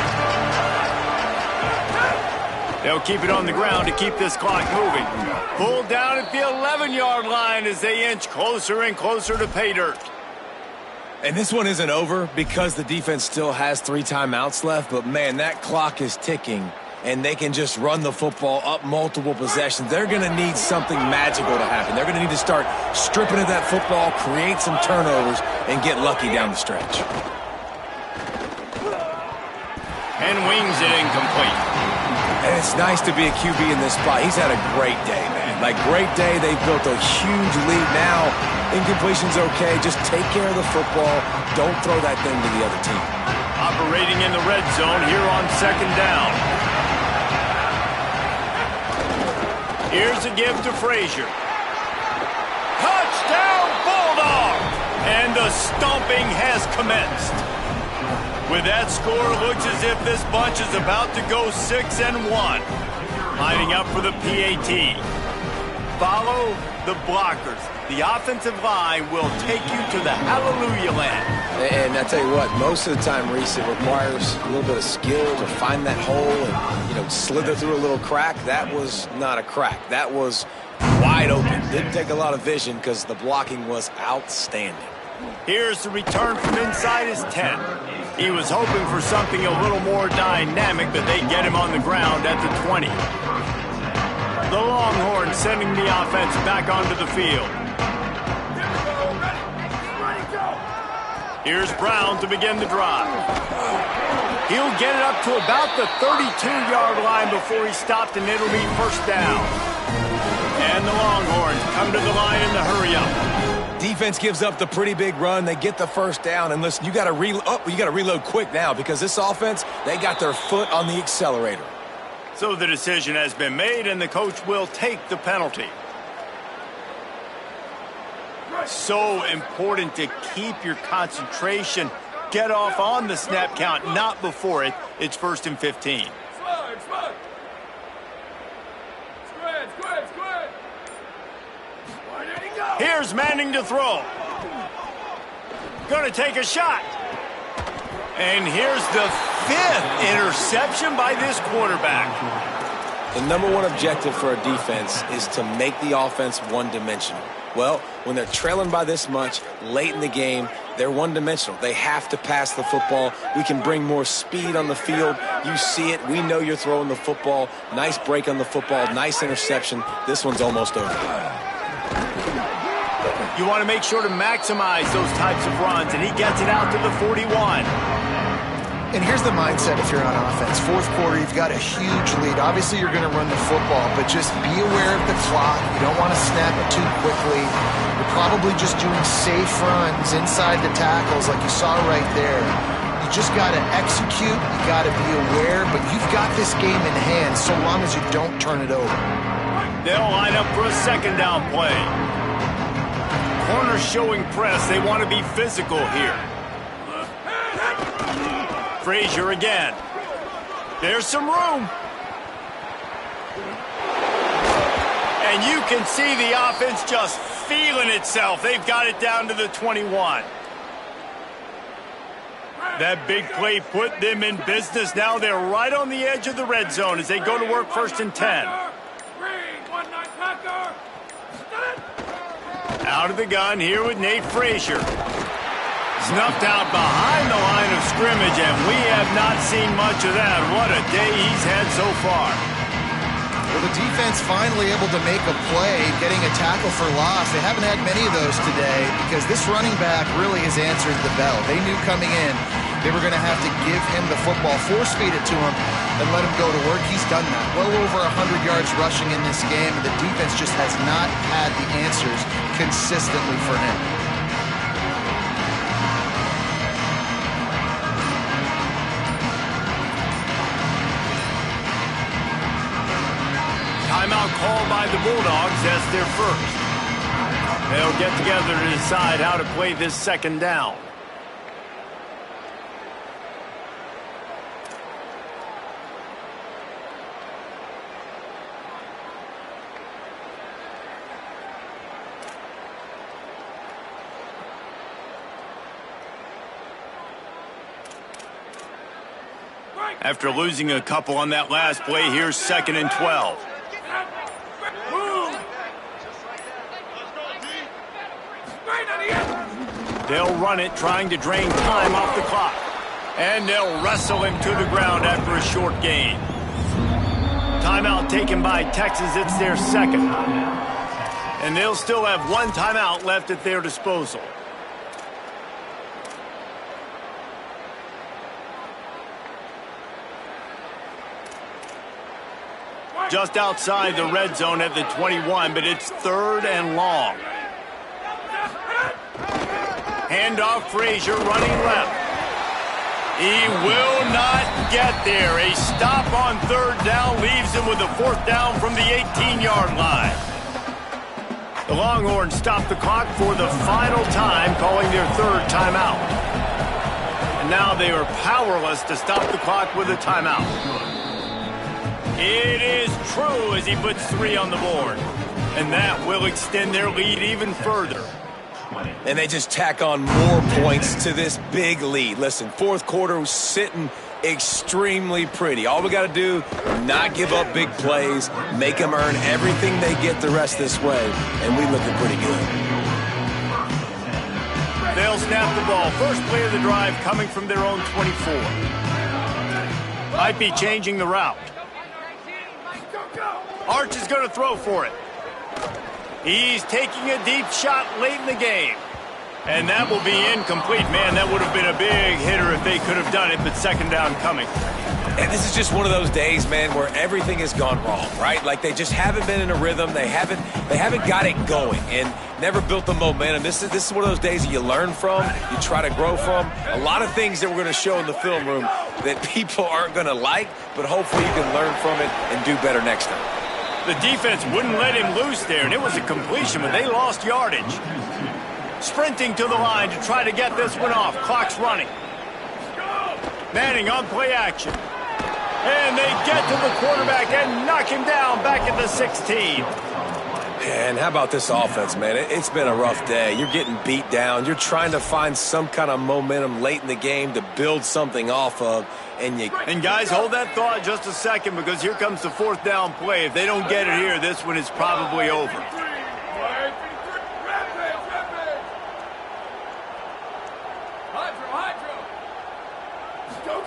They'll keep it on the ground to keep this clock moving. Pulled down at the 11-yard line as they inch closer and closer to pay dirt. And this one isn't over because the defense still has 3 timeouts left, but man, that clock is ticking, and they can just run the football up multiple possessions. They're going to need something magical to happen. They're going to need to start stripping at that football, create some turnovers, and get lucky down the stretch. And wings it incomplete. And it's nice to be a QB in this spot. He's had a great day, man. Like, great day. They've built a huge lead now. Incompletion's okay. Just take care of the football. Don't throw that thing to the other team. Operating in the red zone here on 2nd down. Here's a give to Frazier. Touchdown, Bulldog! And the stomping has commenced. With that score, it looks as if this bunch is about to go 6-1. Lining up for the PAT. Follow the blockers. The offensive line will take you to the hallelujah land. And I tell you what, most of the time, Reese, it requires a little bit of skill to find that hole and, slither through a little crack. That was not a crack. That was wide open. Didn't take a lot of vision because the blocking was outstanding. Here's the return from inside his 10. He was hoping for something a little more dynamic, but they get him on the ground at the 20. The Longhorns sending the offense back onto the field. Here's Brown to begin the drive. He'll get it up to about the 32-yard line before he's stopped, and it'll be first down. And the Longhorns come to the line in the hurry-up. Defense gives up the pretty big run. They get the first down. And listen, you got to reload quick now because this offense, they got their foot on the accelerator. So the decision has been made, and the coach will take the penalty. So important to keep your concentration. Get off on the snap count, not before it. It's 1st and 15. Squad. Here's Manning to throw. Going to take a shot. And here's the 5th interception by this quarterback. The number one objective for a defense is to make the offense one-dimensional. Well, when they're trailing by this much late in the game, they're one-dimensional. They have to pass the football. We can bring more speed on the field. You see it. We know you're throwing the football. Nice break on the football. Nice interception. This one's almost over. You want to make sure to maximize those types of runs, and he gets it out to the 41. And here's the mindset if you're on offense. 4th quarter, you've got a huge lead. Obviously, you're going to run the football, but just be aware of the clock. You don't want to snap it too quickly. You're probably just doing safe runs inside the tackles like you saw right there. You just got to execute. You got to be aware, but you've got this game in hand so long as you don't turn it over. They'll line up for a 2nd down play. Corners showing press. They want to be physical here. Frazier again. There's some room. And you can see the offense just feeling itself. They've got it down to the 21. That big play put them in business. Now they're right on the edge of the red zone as they go to work 1st and 10. Out of the gun here with Nate Frazier. Snuffed out behind the line of scrimmage, and we have not seen much of that. What a day he's had so far. Well, the defense finally able to make a play, getting a tackle for loss. They haven't had many of those today because this running back really has answered the bell. They knew coming in they were going to have to give him the football, force-feed it to him, and let him go to work. He's done that. Well over 100 yards rushing in this game, and the defense just has not had the answers consistently for him. Timeout called by the Bulldogs as their first. They'll get together to decide how to play this 2nd down. After losing a couple on that last play, here's 2nd and 12. They'll run it, trying to drain time off the clock. And they'll wrestle him to the ground after a short gain. Timeout taken by Texas. It's their 2nd. And they'll still have 1 timeout left at their disposal. Just outside the red zone at the 21, but it's 3rd and long. Handoff, Frazier running left. He will not get there. A stop on 3rd down leaves him with a 4th down from the 18-yard line. The Longhorns stop the clock for the final time, calling their 3rd timeout. And now they are powerless to stop the clock with a timeout. It is true as he puts 3 on the board. And that will extend their lead even further. And they just tack on more points to this big lead. Listen, 4th quarter was sitting extremely pretty. All we got to do, not give up big plays, make them earn everything they get the rest this way, and we looking pretty good. They'll snap the ball. First play of the drive coming from their own 24. Might be changing the route. Arch is going to throw for it. He's taking a deep shot late in the game. And that will be incomplete. Man, that would have been a big hitter if they could have done it, but second down coming. And this is just one of those days, man, where everything has gone wrong, right? Like they just haven't been in a rhythm. They haven't got it going and never built the momentum. This is one of those days that you learn from, you try to grow from. A lot of things that we're going to show in the film room that people aren't going to like, but hopefully you can learn from it and do better next time. The defense wouldn't let him loose there, and it was a completion, but they lost yardage. Sprinting to the line to try to get this one off. Clock's running. Manning on play action. And they get to the quarterback and knock him down back at the 16. And how about this offense, man? It's been a rough day. You're getting beat down. You're trying to find some kind of momentum late in the game to build something off of. And guys, hold that thought just a second, because here comes the fourth down play. If they don't get it here, this one is probably over.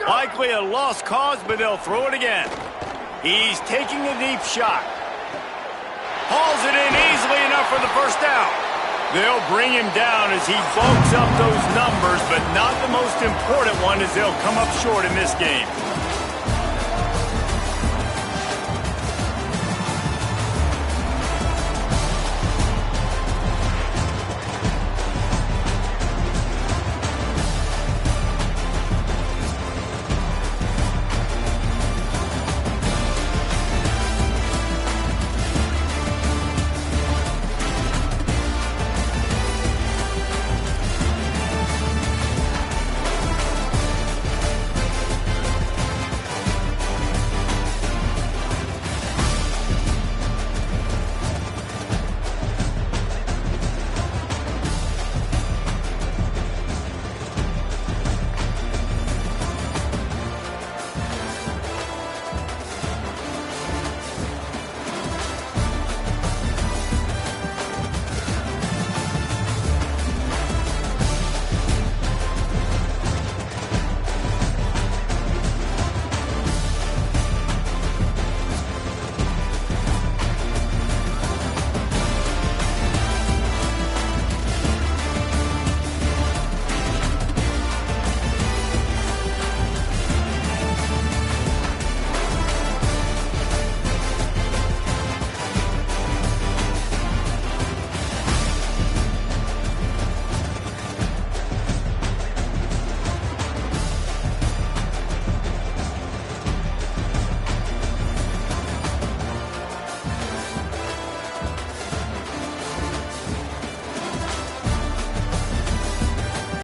Likely a lost cause, but they'll throw it again. He's taking a deep shot. Hauls it in easily enough for the first down. They'll bring him down as he bulks up those numbers, but not the most important one, as they'll come up short in this game.